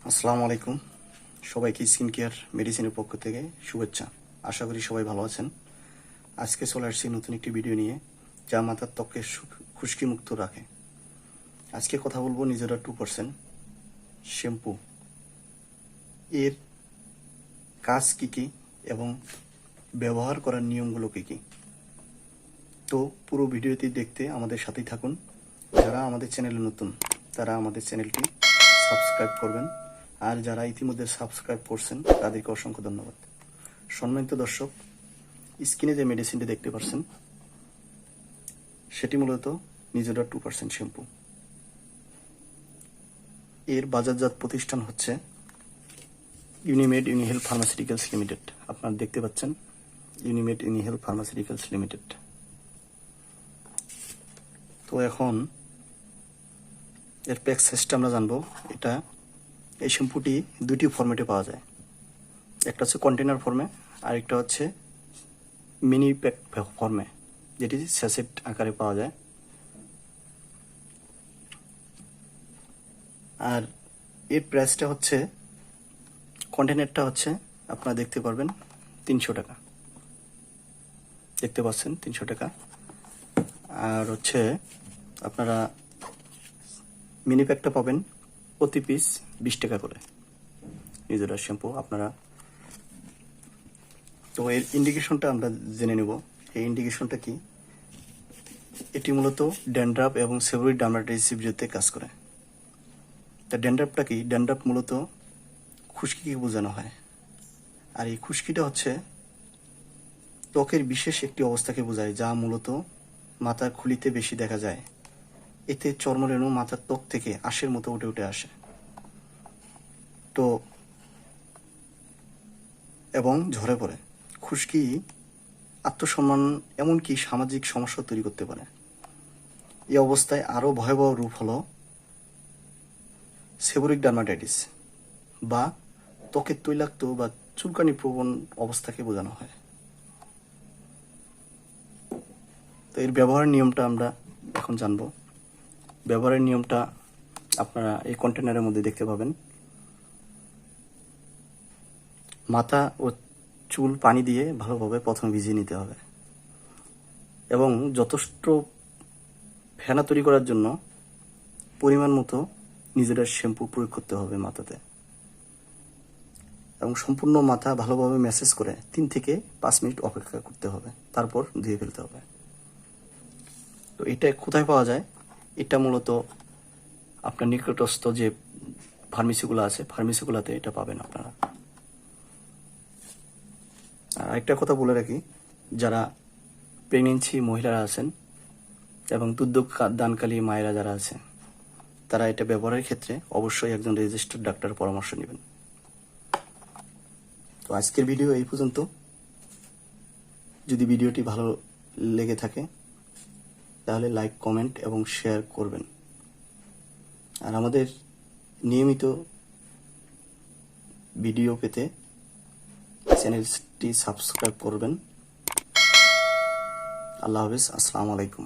আসসালামু আলাইকুম। সবাইকে স্কিন কেয়ার মেডিসিনের পক্ষ থেকে শুভেচ্ছা। আশা করি সবাই ভালো আছেন। আজকে চলে আসছি নতুন একটি ভিডিও নিয়ে, যা মাথার ত্বককে খুশকি মুক্ত রাখে। আজকে কথা বলবো নিজেরা 2% শ্যাম্পু এর কাজ কী কী এবং ব্যবহার করার নিয়মগুলো কী কী। তো পুরো ভিডিওটি দেখতে আমাদের সাথেই থাকুন। যারা আমাদের চ্যানেলে নতুন তারা আমাদের চ্যানেলটি সাবস্ক্রাইব করবেন, আর যারা ইতিমধ্যে সাবস্ক্রাইব করছেন তাদেরকে অসংখ্য ধন্যবাদ। সম্মানিত দর্শক, স্কিনে যে মেডিসিনটি দেখতে পাচ্ছেন সেটি মূলত নিজেরা 2% শ্যাম্পু। এর বাজারজাত প্রতিষ্ঠান হচ্ছে ইউনিমেড ইউনিহেলথ ফার্মাসিউটিক্যালস লিমিটেড। আপনারা দেখতে পাচ্ছেন ইউনিমেড ইউনিহেলথ ফার্মাসিউটিক্যালস লিমিটেড। তো এখন এর প্যাক সাইজটা আমরা জানবো। এই শ্যাম্পুটি দুটি ফরম্যাটে পাওয়া যায়, একটা হচ্ছে কন্টেনার ফর্মে, আরেকটা হচ্ছে মিনি প্যাক ফর্মে, যেটি স্যাচেট আকারে পাওয়া যায়। আর এর প্রাইসটা হচ্ছে, কন্টেনারটা হচ্ছে আপনারা দেখতে পারবেন 300 টাকা, দেখতে পাচ্ছেন 300 টাকা। আর হচ্ছে আপনারা মিনি প্যাকটা পাবেন প্রতি পিস 20 টাকা করে। নিজেরা শ্যাম্পু আপনারা, তো এর ইন্ডিকেশনটা আমরা জেনে নেব। এই ইন্ডিকেশনটা কি? এটি মূলত ড্যান্ড্রাফ এবং সেবোরিক ডার্মাটাইটিসের বিরুদ্ধে কাজ করে। তা ড্যান্ড্রাফটা কি? ড্যান্ড্রাফ মূলত খুশকিকে বোঝানো হয়, আর এই খুশকিটা হচ্ছে ত্বকের বিশেষ একটি অবস্থাকে বোঝায়, যা মূলত মাথার খুলিতে বেশি দেখা যায়। এতে চর্মরেণু মাথার ত্বক থেকে আঁশের মতো উঠে উঠে আসে তো এবং ঝরে পড়ে। খুশকি আত্মসম্মান এমনকি সামাজিক সমস্যা তৈরি করতে পারে। এই অবস্থায় আরও ভয়াবহ রূপ হলো সেবোরিক ডার্মাটাইটিস, বা ত্বকের তৈলাক্ত বা চুলকানি প্রবণ অবস্থাকে বোঝানো হয়। তো এর ব্যবহারের নিয়মটা আমরা এখন জানব। ব্যবহারের নিয়মটা আপনারা এই কন্টেনারের মধ্যে দেখতে পাবেন। মাথা ও চুল পানি দিয়ে ভালোভাবে প্রথমে ভিজিয়ে নিতে হবে, এবং যথেষ্ট ফেনা তৈরি করার জন্য পরিমাণ মতো নিজেরা শ্যাম্পু প্রয়োগ করতে হবে মাথাতে, এবং সম্পূর্ণ মাথা ভালোভাবে ম্যাসেজ করে 3 থেকে 5 মিনিট অপেক্ষা করতে হবে, তারপর ধুয়ে ফেলতে হবে। তো এটা কোথায় পাওয়া যায়? এটা মূলত আপনার নিকটস্থ যে ফার্মেসিগুলো আছে, ফার্মেসিগুলোতে এটা পাবেন আপনারা। আর একটা কথা বলে রাখি, যারা প্রেগনেন্সি মহিলারা আছেন এবং দুধ দানকালী মায়েরা যারা আছে, তারা এটা ব্যবহারের ক্ষেত্রে অবশ্যই একজন রেজিস্টার্ড ডাক্তারের পরামর্শ নেবেন। তো আজকের ভিডিও এই পর্যন্ত। যদি ভিডিওটি ভালো লেগে থাকে তাহলে লাইক, কমেন্ট এবং শেয়ার করবেন। আর আমাদের নিয়মিত ভিডিও পেতে চ্যানেলটি সাবস্ক্রাইব করবেন। আল্লাহ হাফেজ। আসসালামু আলাইকুম।